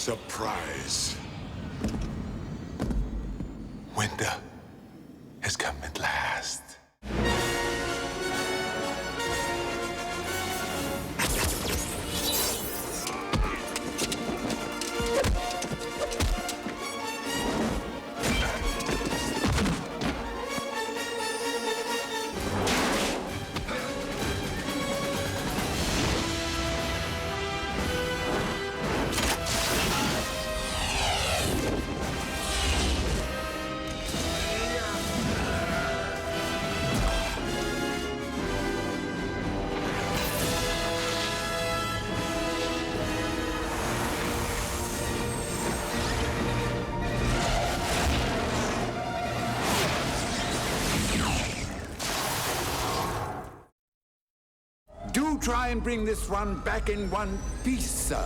Surprise. Winter has come at last. Do try and bring this run back in one piece, sir.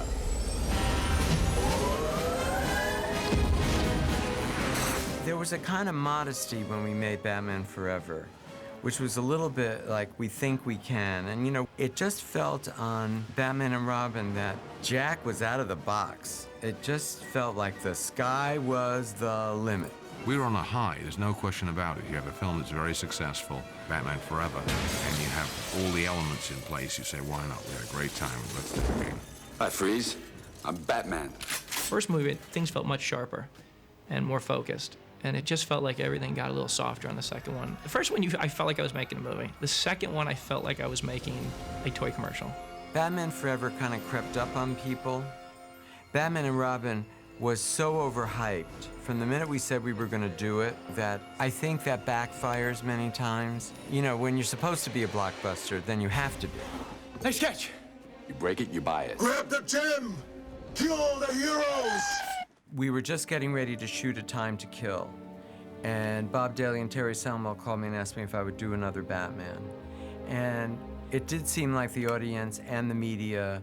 There was a kind of modesty when we made Batman Forever, which was a little bit like we think we can. And, you know, it just felt on Batman and Robin that Jack was out of the box. It just felt like the sky was the limit. We were on a high, there's no question about it. You have a film that's very successful, Batman Forever, and you have all the elements in place. You say, why not? We had a great time, let's do the game. Hi, Freeze. I'm Batman. First movie, things felt much sharper and more focused. And it just felt like everything got a little softer on the second one. The first one, I felt like I was making a movie. The second one, I felt like I was making a toy commercial. Batman Forever kind of crept up on people. Batman and Robin was so overhyped from the minute we said we were going to do it that I think that backfires many times. You know, when you're supposed to be a blockbuster, then you have to be. Nice catch. You break it, you buy it. Grab the gem! Kill the heroes! We were just getting ready to shoot A Time to Kill, and Bob Daly and Terry Selmwell called me and asked me if I would do another Batman. And it did seem like the audience and the media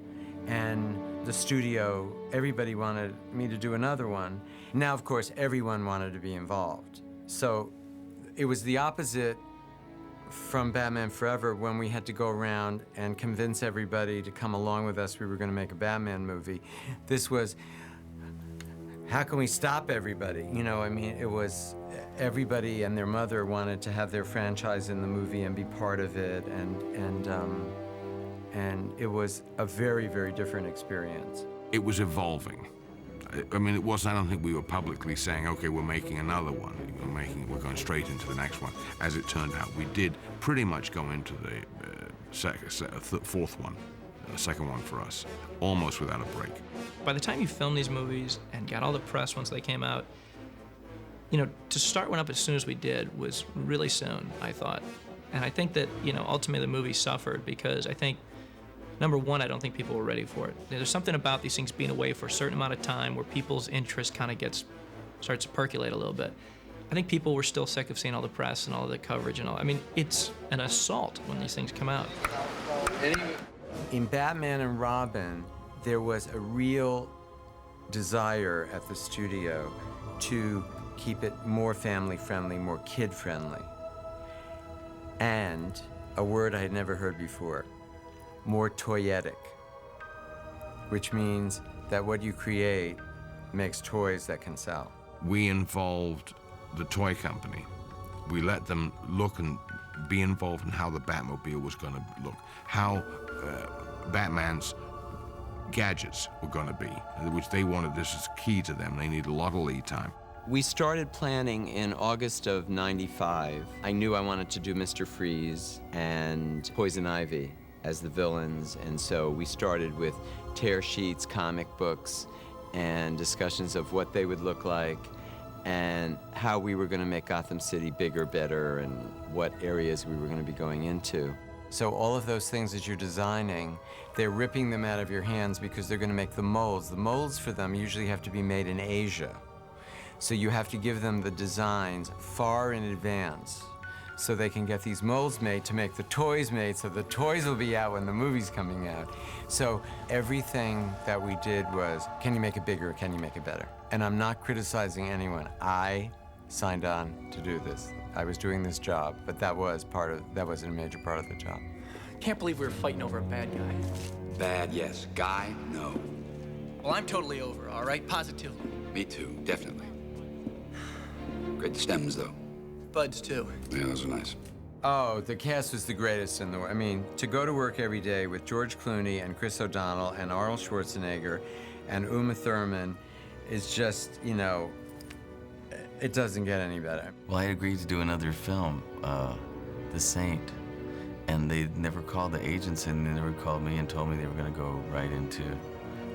and the studio, everybody wanted me to do another one. Now, of course, everyone wanted to be involved. So it was the opposite from Batman Forever when we had to go around and convince everybody to come along with us. We were going to make a Batman movie. This was, how can we stop everybody? You know, I mean, it was everybody and their mother wanted to have their franchise in the movie and be part of it, and it was a very, very different experience. It was evolving. I mean, it wasn't, I don't think we were publicly saying, okay, we're making another one. We're going straight into the next one. As it turned out, we did pretty much go into the fourth one, the second one for us, almost without a break. By the time you filmed these movies and got all the press once they came out, you know, to start one up as soon as we did was really soon, I thought. And I think that, you know, ultimately the movie suffered because I think, number one, I don't think people were ready for it. There's something about these things being away for a certain amount of time where people's interest kind of starts to percolate a little bit. I think people were still sick of seeing all the press and all the coverage and all. I mean, it's an assault when these things come out. In Batman and Robin, there was a real desire at the studio to keep it more family-friendly, more kid-friendly. And a word I had never heard before, more toyetic, which means that what you create makes toys that can sell. We involved the toy company. We let them look and be involved in how the Batmobile was going to look, how Batman's gadgets were going to be, which they wanted. This is key to them. They need a lot of lead time. We started planning in August of '95. I knew I wanted to do Mr. Freeze and Poison Ivy as the villains, and so we started with tear sheets, comic books, and discussions of what they would look like and how we were going to make Gotham City bigger, better, and what areas we were going to be going into. So all of those things as you're designing, they're ripping them out of your hands because they're going to make the molds. The molds for them usually have to be made in Asia. So you have to give them the designs far in advance so they can get these molds made to make the toys made, so the toys will be out when the movie's coming out. So everything that we did was, can you make it bigger, can you make it better? And I'm not criticizing anyone. I signed on to do this. I was doing this job, but that was a major part of the job. Can't believe we were fighting over a bad guy. Bad, yes. Guy, no. Well, I'm totally over, all right? Positively. Me too, definitely. Great stems, though. Buds, too. Yeah, those are nice. Oh, the cast was the greatest in the world. I mean, to go to work every day with George Clooney and Chris O'Donnell and Arnold Schwarzenegger and Uma Thurman is just, you know, it doesn't get any better. Well, I agreed to do another film, The Saint, and they never called the agents and they never called me and told me they were going to go right into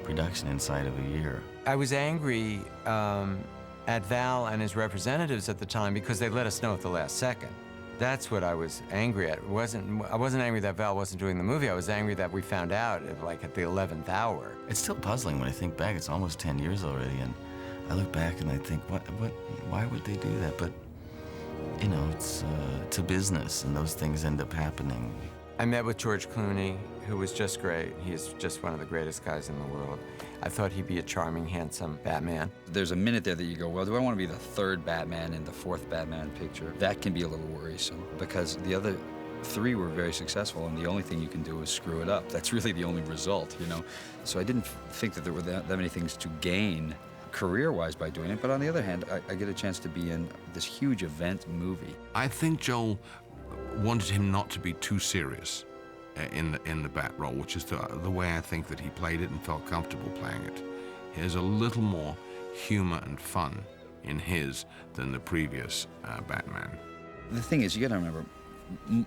production inside of a year. I was angry at Val and his representatives at the time because they let us know at the last second. That's what I was angry at. I wasn't angry that Val wasn't doing the movie. I was angry that we found out like at the 11th hour. It's still puzzling when I think back. It's almost 10 years already, and I look back and I think, why would they do that? But, you know, it's a business, and those things end up happening. I met with George Clooney, who was just great. He's just one of the greatest guys in the world. I thought he'd be a charming, handsome Batman. There's a minute there that you go, well, do I want to be the third Batman in the fourth Batman picture? That can be a little worrisome because the other three were very successful, and the only thing you can do is screw it up. That's really the only result, you know? So I didn't think that there were that many things to gain career-wise by doing it, but on the other hand, I get a chance to be in this huge event movie. I think Joel wanted him not to be too serious in the Bat role, which is the way I think that he played it and felt comfortable playing it. There's a little more humor and fun in his than the previous Batman. The thing is, you got to remember,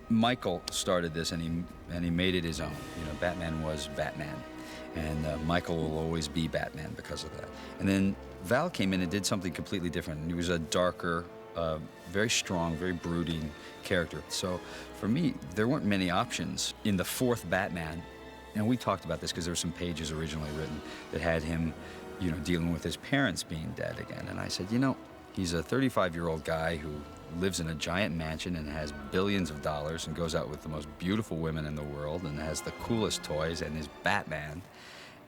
Michael started this and he made it his own. You know, Batman was Batman, and Michael will always be Batman because of that. And then Val came in and did something completely different. And he was a darker, very strong, very brooding character. So for me, there weren't many options in the fourth Batman. And we talked about this because there were some pages originally written that had him, you know, dealing with his parents being dead again. And I said, you know, he's a 35-year-old guy who lives in a giant mansion and has billions of dollars and goes out with the most beautiful women in the world and has the coolest toys and is Batman.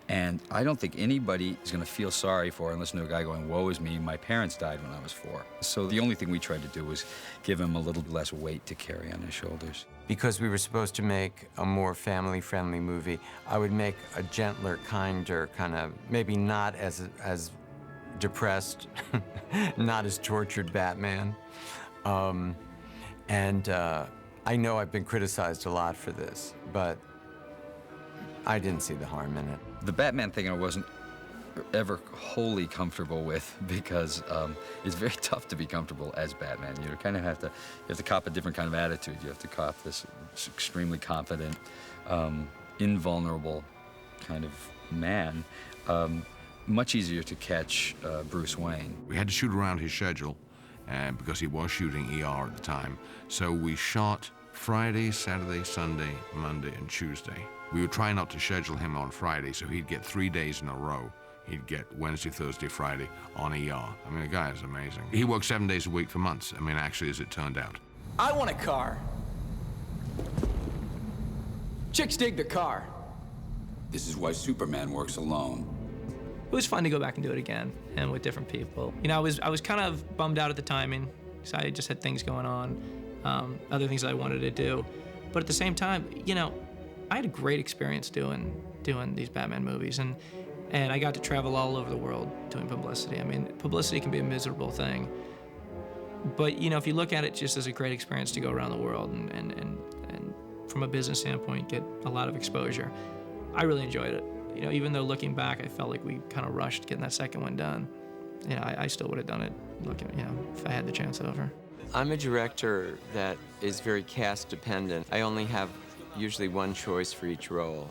And I don't think anybody is going to feel sorry for and listen to a guy going, woe is me, my parents died when I was 4. So the only thing we tried to do was give him a little less weight to carry on his shoulders. Because we were supposed to make a more family-friendly movie, I would make a gentler, kinder, kind of, maybe not as depressed, not as tortured Batman. I know I've been criticized a lot for this, but I didn't see the harm in it. The Batman thing I wasn't ever wholly comfortable with because it's very tough to be comfortable as Batman. You kind of have to cop a different kind of attitude. You have to cop this extremely confident, invulnerable kind of man. Much easier to catch Bruce Wayne. We had to shoot around his schedule because he was shooting ER at the time. So we shot Friday, Saturday, Sunday, Monday, and Tuesday. We would try not to schedule him on Friday, so he'd get 3 days in a row. He'd get Wednesday, Thursday, Friday on ER. I mean, the guy is amazing. He worked 7 days a week for months, I mean, actually, as it turned out. I want a car. Chicks dig the car. This is why Superman works alone. It was fun to go back and do it again, and with different people. You know, I was kind of bummed out at the timing, because I just had things going on, other things I wanted to do. But at the same time, you know, I had a great experience doing these Batman movies, and I got to travel all over the world doing publicity. I mean, publicity can be a miserable thing, but you know, if you look at it just as a great experience to go around the world and from a business standpoint, get a lot of exposure, I really enjoyed it. You know, even though looking back, I felt like we kind of rushed getting that second one done. You know, I still would have done it, if I had the chance over. I'm a director that is very cast dependent. I only have usually one choice for each role,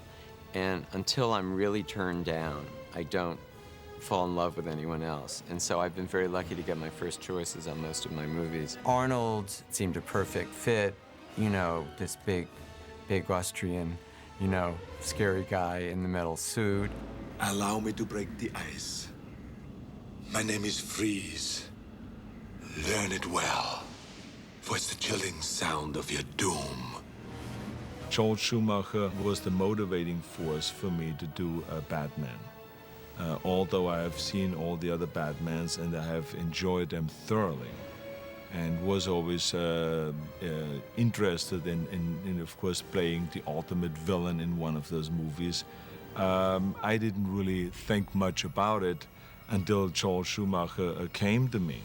and until I'm really turned down, I don't fall in love with anyone else. And so I've been very lucky to get my first choices on most of my movies. Arnold seemed a perfect fit, you know, this big Austrian, you know, scary guy in the metal suit. Allow me to break the ice. My name is Freeze. Learn it well, for it's the chilling sound of your doom. Joel Schumacher was the motivating force for me to do Batman. Although I have seen all the other Batmans and I have enjoyed them thoroughly, and was always interested in, of course, playing the ultimate villain in one of those movies. I didn't really think much about it until Joel Schumacher came to me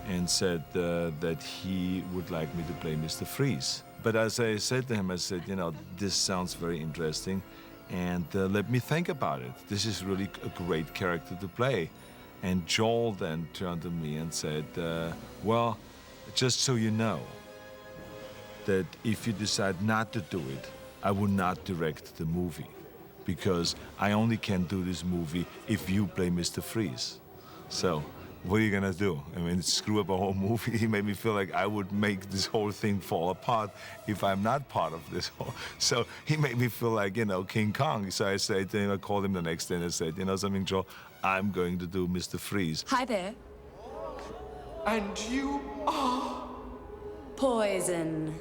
and said that he would like me to play Mr. Freeze. But as I said to him, I said, you know, this sounds very interesting, and let me think about it. This is really a great character to play. And Joel then turned to me and said, well, just so you know, that if you decide not to do it, I will not direct the movie, because I only can do this movie if you play Mr. Freeze. So, what are you gonna do? I mean, screw up a whole movie? He made me feel like I would make this whole thing fall apart if I'm not part of this whole. So he made me feel like, you know, King Kong. So I said to him, I called him the next day and I said, you know something, Joe, I'm going to do Mr. Freeze. Hi there. And you are... Poison.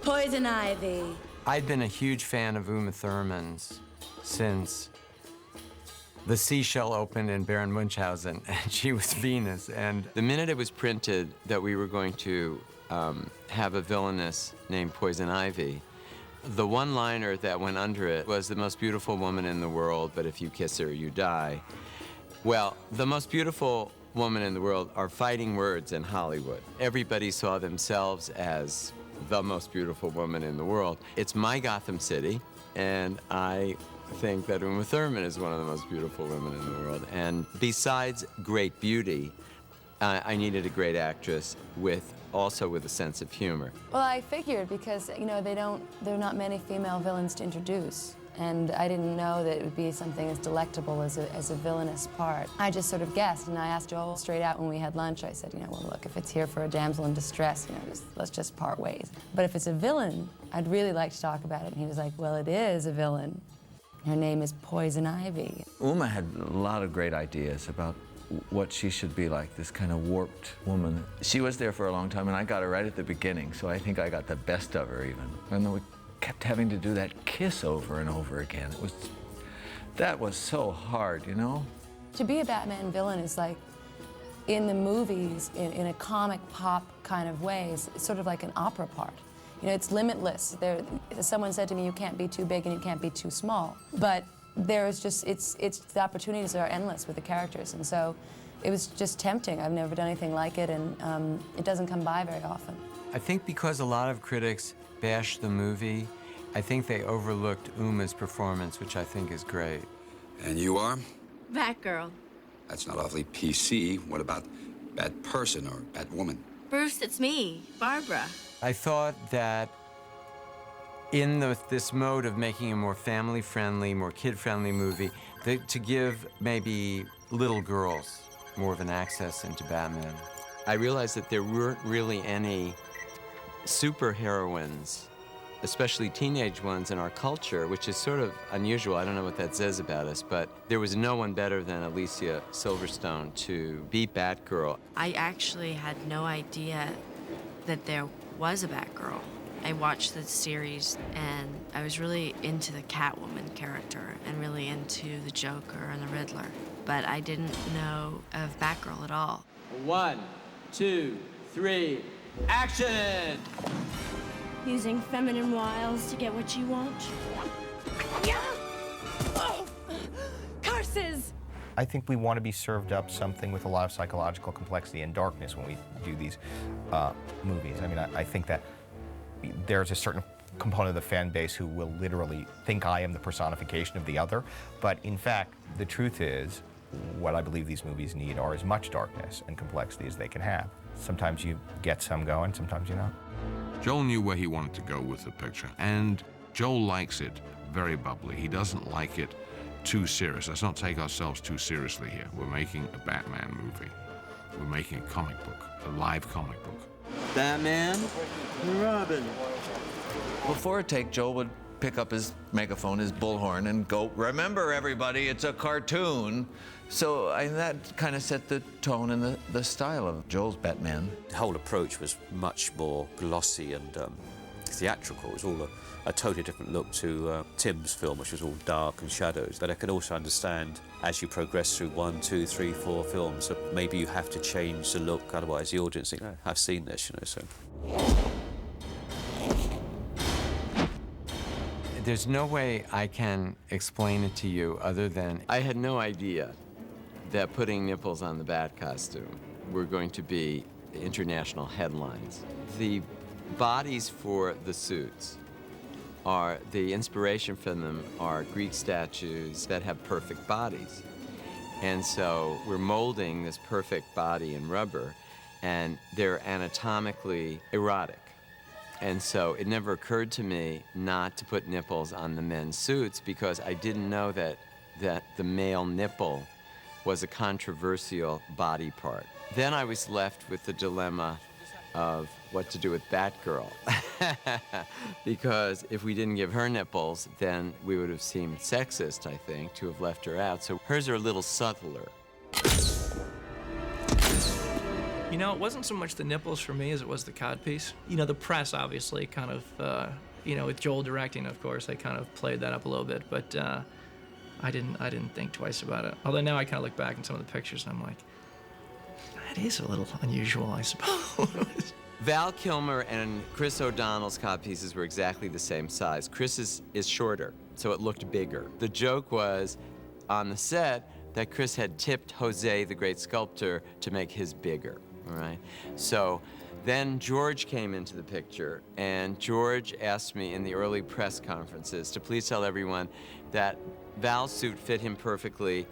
Poison Ivy. I'd been a huge fan of Uma Thurman's since The Seashell opened in Baron Munchausen, and she was Venus. And the minute it was printed that we were going to have a villainess named Poison Ivy, the one-liner that went under it was the most beautiful woman in the world, but if you kiss her, you die. Well, the most beautiful woman in the world are fighting words in Hollywood. Everybody saw themselves as the most beautiful woman in the world. It's my Gotham City, and I think that Uma Thurman is one of the most beautiful women in the world. And besides great beauty, I needed a great actress also with a sense of humor. Well, I figured because, you know, there are not many female villains to introduce. And I didn't know that it would be something as delectable as a villainous part. I just sort of guessed, and I asked Joel straight out when we had lunch. I said, you know, well, look, if it's here for a damsel in distress, you know, let's just part ways. But if it's a villain, I'd really like to talk about it. And he was like, well, it is a villain. Her name is Poison Ivy. Uma had a lot of great ideas about what she should be like, this kind of warped woman. She was there for a long time, and I got her right at the beginning, so I think I got the best of her even. And then we kept having to do that kiss over and over again. That was so hard, you know? To be a Batman villain is like, in the movies, in a comic pop kind of way, it's sort of like an opera part. You know, it's limitless. Someone said to me, you can't be too big and you can't be too small. But there's just, the opportunities are endless with the characters. And so it was just tempting. I've never done anything like it, and it doesn't come by very often. I think because a lot of critics bashed the movie, I think they overlooked Uma's performance, which I think is great. And you are? Batgirl. That's not awfully PC. What about Bat Person or Bat Woman? Bruce, it's me, Barbara. I thought that in this mode of making a more family-friendly, more kid-friendly movie, to give maybe little girls more of an access into Batman. I realized that there weren't really any superheroines, especially teenage ones in our culture, which is sort of unusual. I don't know what that says about us, but there was no one better than Alicia Silverstone to be Batgirl. I actually had no idea that there was a Batgirl. I watched the series and I was really into the Catwoman character and really into the Joker and the Riddler, but I didn't know of Batgirl at all. 1, 2, 3, action! Using feminine wiles to get what you want? Yeah! Oh! Curses! I think we want to be served up something with a lot of psychological complexity and darkness when we do these movies. I mean, I think that there's a certain component of the fan base who will literally think I am the personification of the other, but in fact, the truth is, what I believe these movies need are as much darkness and complexity as they can have. Sometimes you get some going, sometimes you don't. Joel knew where he wanted to go with the picture, and Joel likes it very bubbly. He doesn't like it too serious. Let's not take ourselves too seriously here. We're making a Batman movie. We're making a comic book, a live comic book. Batman and Robin. Before a take, Joel would pick up his megaphone, his bullhorn, and go, "Remember, everybody, it's a cartoon." So that kind of set the tone and the style of Joel's Batman. The whole approach was much more glossy and theatrical. It was all a totally different look to Tim's film, which was all dark and shadows. But I can also understand, as you progress through 1, 2, 3, 4 films, that maybe you have to change the look, otherwise the audience think, oh, I've seen this, you know, so. There's no way I can explain it to you other than I had no idea that putting nipples on the bat costume were going to be international headlines. The bodies for the suits are, the inspiration for them are Greek statues that have perfect bodies. And so we're molding this perfect body in rubber, and they're anatomically erotic. And so it never occurred to me not to put nipples on the men's suits because I didn't know that the male nipple was a controversial body part. Then I was left with the dilemma of what to do with Batgirl. Because if we didn't give her nipples, then we would have seemed sexist, I think, to have left her out. So hers are a little subtler. You know, it wasn't so much the nipples for me as it was the codpiece. You know, the press obviously kind of, you know, with Joel directing, of course, they kind of played that up a little bit, but I didn't think twice about it. Although now I kind of look back in some of the pictures and I'm like, that is a little unusual, I suppose. Val Kilmer and Chris O'Donnell's codpieces were exactly the same size. Chris is shorter, so it looked bigger. The joke was on the set that Chris had tipped Jose, the great sculptor, to make his bigger, all right? So then George came into the picture, and George asked me in the early press conferences to please tell everyone that Val's suit fit him perfectly,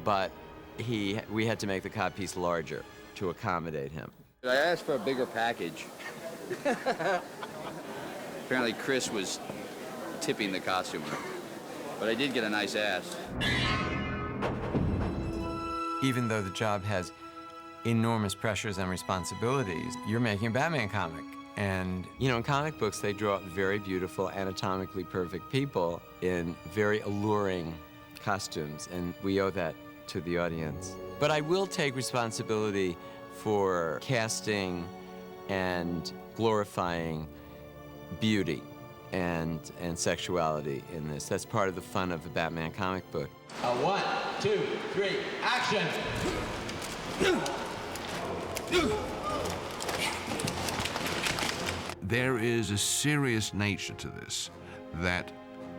but we had to make the codpiece larger to accommodate him. I asked for a bigger package. Apparently Chris was tipping the costumer, but I did get a nice ass. Even though the job has enormous pressures and responsibilities, you're making a Batman comic. And, you know, in comic books, they draw very beautiful, anatomically perfect people in very alluring costumes, and we owe that to the audience. But I will take responsibility for casting and glorifying beauty and sexuality in this. That's part of the fun of a Batman comic book. 1, 2, 3, action! There is a serious nature to this, that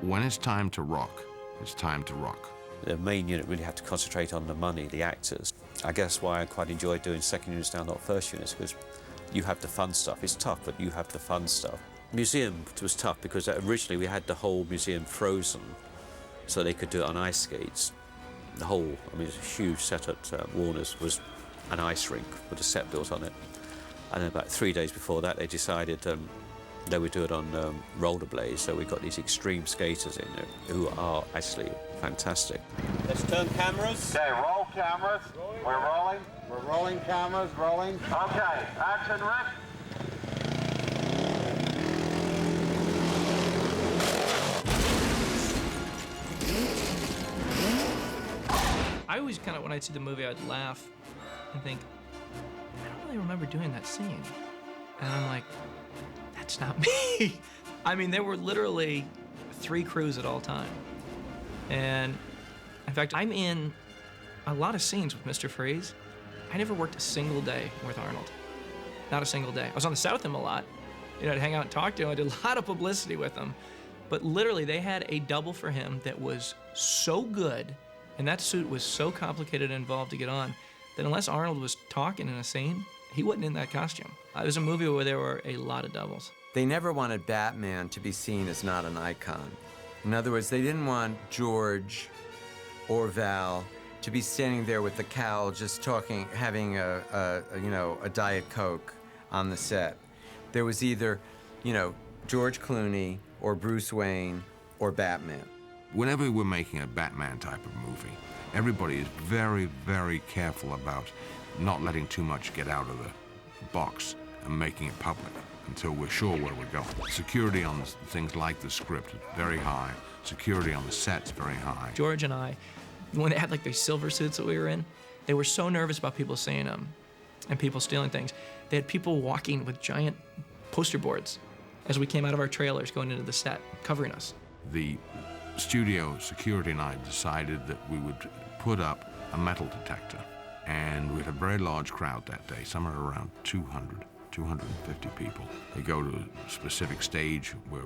when it's time to rock, it's time to rock. The main unit really had to concentrate on the money, the actors. I guess why I quite enjoyed doing second units now, not first units, because you have the fun stuff. It's tough, but you have the fun stuff. Museum was tough because originally we had the whole museum frozen, so they could do it on ice skates. The whole, I mean, it's a huge set at Warner's was an ice rink with a set built on it. And then about 3 days before that, they decided they would do it on rollerblades. So we got these extreme skaters in there who are actually fantastic. Let's turn cameras. Okay, roll cameras. We're rolling. We're rolling cameras, rolling. Okay, action, Rick. I always kind of, when I'd see the movie, I'd laugh and think, I don't really remember doing that scene. And I'm like, that's not me. I mean, there were literally 3 crews at all time. And in fact, I'm in a lot of scenes with Mr. Freeze. I never worked a single day with Arnold. Not a single day. I was on the set with him a lot. You know, I'd hang out and talk to him. I did a lot of publicity with him. But literally, they had a double for him that was so good, and that suit was so complicated and involved to get on, that unless Arnold was talking in a scene, he wasn't in that costume. It was a movie where there were a lot of doubles. They never wanted Batman to be seen as not an icon. In other words, they didn't want George or Val to be standing there with the cowl just talking, having a Diet Coke on the set. There was either, you know, George Clooney or Bruce Wayne or Batman. Whenever we're making a Batman type of movie, everybody is very, very careful about not letting too much get out of the box and making it public until we're sure where we're going. Security on things like the script is very high. Security on the set's very high. George and I, when they had like these silver suits that we were in, they were so nervous about people seeing them and people stealing things. They had people walking with giant poster boards as we came out of our trailers going into the set, covering us. The studio security and I decided that we would put up a metal detector, and we had a very large crowd that day, somewhere around 250 people. They go to a specific stage where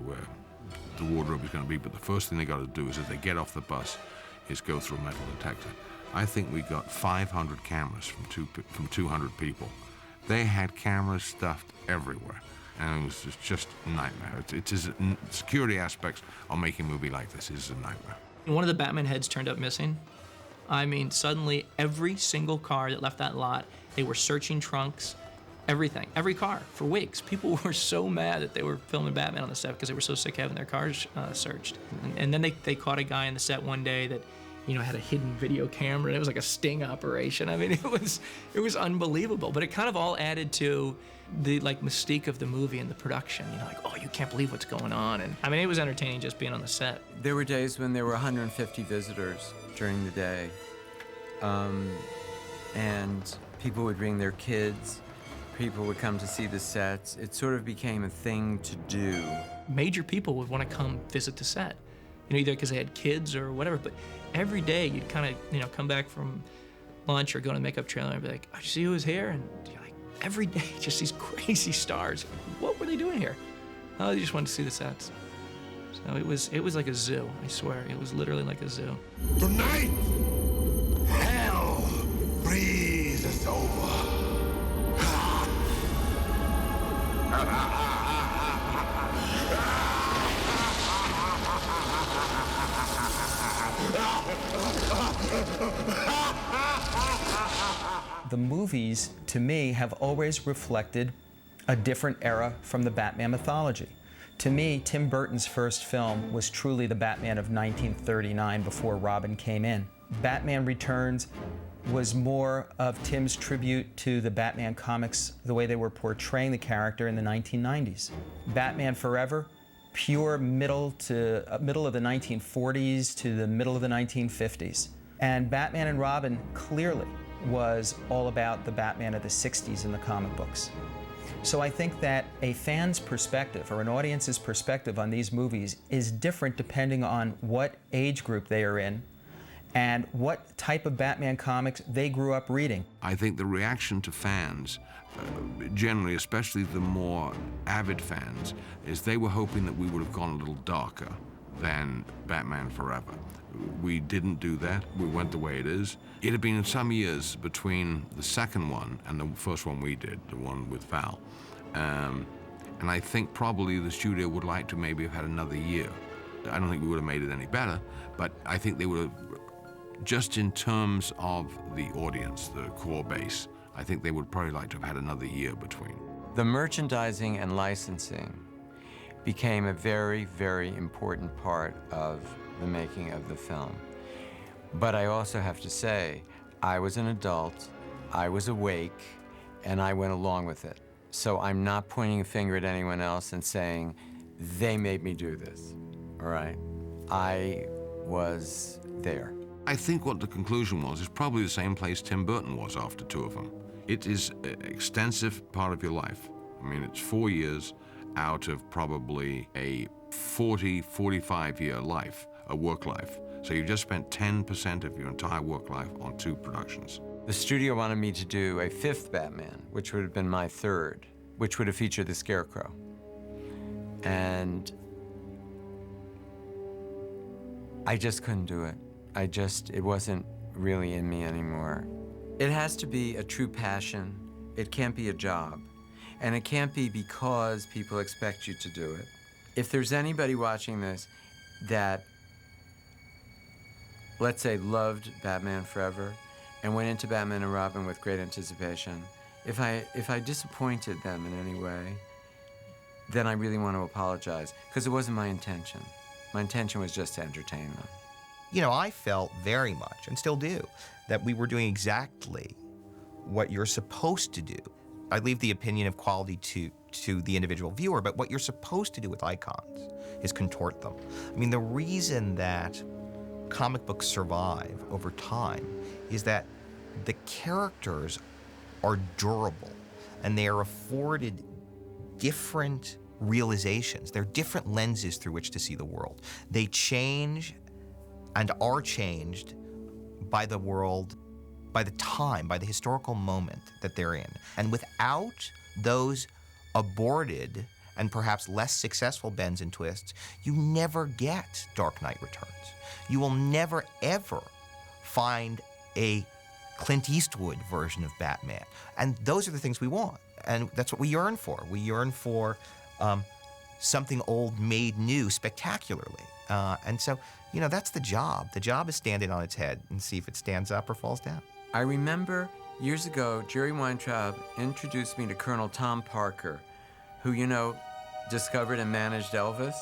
the wardrobe is going to be, but the first thing they got to do is, as they get off the bus, is go through a metal detector. I think we got 500 cameras from 200 people. They had cameras stuffed everywhere, and it was just a nightmare. Security aspects of making a movie like this is a nightmare. One of the Batman heads turned up missing. I mean, suddenly every single car that left that lot, they were searching trunks, everything, every car for weeks. People were so mad that they were filming Batman on the set because they were so sick of having their cars searched. And then they caught a guy on the set one day that, you know, had a hidden video camera, and it was like a sting operation. I mean, it was unbelievable, but it kind of all added to the mystique of the movie and the production. You know, like, oh, you can't believe what's going on. And I mean, it was entertaining just being on the set. There were days when there were 150 visitors during the day, and people would bring their kids. People would come to see the sets. It sort of became a thing to do. Major people would want to come visit the set, you know, either because they had kids or whatever. But every day you'd kind of, you know, come back from lunch or go to the makeup trailer and be like, oh, did you see who was here? And you're like, every day, just these crazy stars. What were they doing here? Oh, they just wanted to see the sets. So it was like a zoo, I swear. It was literally like a zoo. Tonight, hell freezes over. The movies, to me, have always reflected a different era from the Batman mythology. To me, Tim Burton's first film was truly the Batman of 1939 before Robin came in. Batman Returns was more of Tim's tribute to the Batman comics, the way they were portraying the character in the 1990s. Batman Forever, pure middle of the 1940s to the middle of the 1950s. And Batman and Robin clearly was all about the Batman of the 60s in the comic books. So I think that a fan's perspective or an audience's perspective on these movies is different depending on what age group they are in and what type of Batman comics they grew up reading. I think the reaction to fans, generally, especially the more avid fans, is they were hoping that we would have gone a little darker than Batman Forever. We didn't do that. We went the way it is. It had been some years between the second one and the first one we did, the one with Val. And I think probably the studio would like to maybe have had another year. I don't think we would have made it any better, but I think they would have, just in terms of the audience, the core base, I think they would probably like to have had another year between. The merchandising and licensing became a very, very important part of the making of the film. But I also have to say, I was an adult, I was awake, and I went along with it. So I'm not pointing a finger at anyone else and saying, they made me do this, all right? I was there. I think what the conclusion was is probably the same place Tim Burton was after two of them. It is an extensive part of your life. I mean, it's 4 years out of probably a 40, 45-year life, a work life. So you just spent 10% of your entire work life on two productions. The studio wanted me to do a fifth Batman, which would have been my third, which would have featured the Scarecrow. And I just couldn't do it. It wasn't really in me anymore. It has to be a true passion. It can't be a job. And it can't be because people expect you to do it. If there's anybody watching this that, let's say, loved Batman Forever and went into Batman and Robin with great anticipation, if I disappointed them in any way, then I really want to apologize, because it wasn't my intention. My intention was just to entertain them. You know, I felt very much, and still do, that we were doing exactly what you're supposed to do. I leave the opinion of quality to the individual viewer, but what you're supposed to do with icons is contort them. I mean, the reason that comic books survive over time is that the characters are durable and they are afforded different realizations. They're different lenses through which to see the world. They change and are changed by the world, by the time, by the historical moment that they're in. And without those aborted and perhaps less successful bends and twists, you never get Dark Knight Returns. You will never, ever find a Clint Eastwood version of Batman. And those are the things we want. And that's what we yearn for. We yearn for something old made new spectacularly. And so, that's the job. The job is stand it on its head and see if it stands up or falls down. I remember years ago, Jerry Weintraub introduced me to Colonel Tom Parker, who, discovered and managed Elvis.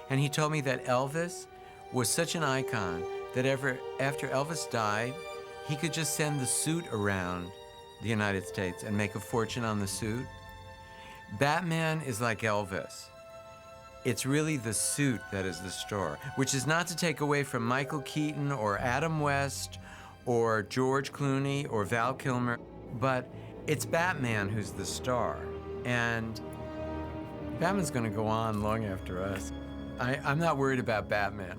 And he told me that Elvis was such an icon that after Elvis died, he could just send the suit around the United States and make a fortune on the suit. Batman is like Elvis. It's really the suit that is the star, which is not to take away from Michael Keaton or Adam West or George Clooney or Val Kilmer, but it's Batman who's the star. And Batman's gonna go on long after us. I'm not worried about Batman.